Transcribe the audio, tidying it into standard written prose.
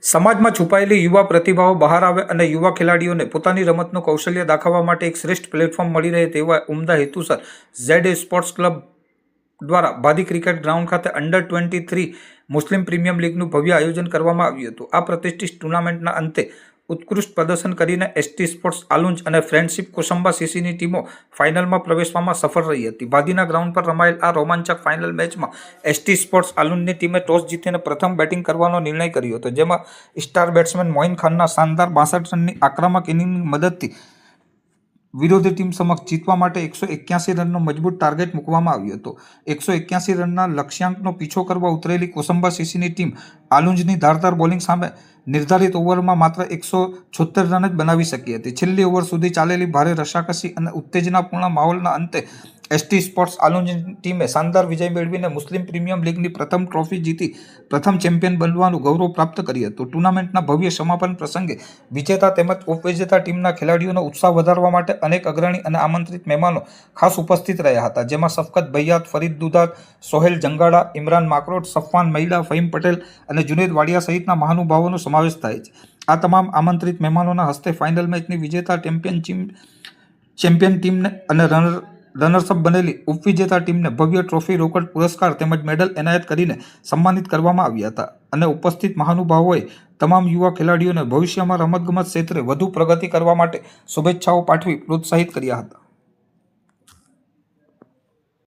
સમાજમાં છુપાયેલી યુવા પ્રતિભાઓ બહાર આવે અને યુવા ખેલાડીઓને પોતાની રમતનું કૌશલ્ય દાખવવા માટે એક શ્રેષ્ઠ પ્લેટફોર્મ મળી રહે તેવા ઉમદા હેતુસર ઝેડ સ્પોર્ટ્સ ક્લબ દ્વારા ભાદી ક્રિકેટ ગ્રાઉન્ડ ખાતે અંડર-23 મુસ્લિમ પ્રીમિયમ લીગનું ભવ્ય આયોજન કરવામાં આવ્યું હતું। આ પ્રતિષ્ઠિત ટુર્નામેન્ટના અંતે ઉત્કૃષ્ટ પ્રદર્શન કરીને એસટી સ્પોર્ટ્સ આલુંજ અને ફ્રેન્ડશિપ કોસંબા સીસીની ટીમો ફાઇનલમાં પ્રવેશવામાં સફળ રહી હતી। ભાદીના ગ્રાઉન્ડ પર રમાયેલ આ રોમાંચક ફાઇનલ મેચમાં એસટી સ્પોર્ટ્સ આલુંજની ટીમે ટોસ જીતીને પ્રથમ બેટિંગ કરવાનો નિર્ણય કર્યો હતો, જેમાં સ્ટાર બેટ્સમેન મોઇન ખાનના શાનદાર 62 રનની આક્રમક ઇનિંગની મદદથી વિરોધી ટીમ સમક્ષ જીતવા માટે 181 રનનો મજબૂત ટાર્ગેટ મૂકવામાં આવ્યો હતો। 181 રનના લક્ષ્યાંકનો પીછો કરવા ઉતરેલી કોસંબા સીસીની ટીમ આલુંજની ધારદાર બોલિંગ સામે નિર્ધારિત ઓવરમાં માત્ર 176 રન જ બનાવી શકી હતી। છેલ્લી ઓવર સુધી ચાલેલી ભારે રસાકસી અને ઉત્તેજનાપૂર્ણ માહોલના અંતે એસટી સ્પોર્ટ્સ આલુંજની ટીમે શાનદાર વિજય મેળવીને મુસ્લિમ પ્રીમિયમ લીગની પ્રથમ ટ્રોફી જીતી પ્રથમ ચેમ્પિયન બનવાનું ગૌરવ પ્રાપ્ત કર્યું હતું। ટુર્નામેન્ટના ભવ્ય સમાપન પ્રસંગે વિજેતા તેમજ ઉપવિજેતા ટીમના ખેલાડીઓનો ઉત્સાહ વધારવા માટે અનેક અગ્રણી અને આમંત્રિત મહેમાનો ખાસ ઉપસ્થિત રહ્યા હતા, જેમાં શફકત ભૈયાત, ફરીદ દુધાત, સોહેલ જંગાડા, ઇમરાન માકરોટ, સફવાન મૈડા, ફહીમ પટેલ અને જુનેદ વાડિયા સહિતના મહાનુભાવોનો સમાવેશ થાય છે। આ તમામ આમંત્રિત મહેમાનોના હસ્તે ફાઇનલ મેચની વિજેતા ચેમ્પિયન ટીમને અને રનર્સઅપ બનેલી ઉપવિજેતા ટીમને ભવ્ય ટ્રોફી, રોકડ પુરસ્કાર તેમજ મેડલ એનાયત કરીને સન્માનિત કરવામાં આવ્યા હતા અને ઉપસ્થિત મહાનુભાવોએ તમામ યુવા ખેલાડીઓને ભવિષ્યમાં રમતગમત ક્ષેત્રે વધુ પ્રગતિ કરવા માટે શુભેચ્છાઓ પાઠવી પ્રોત્સાહિત કર્યા હતા।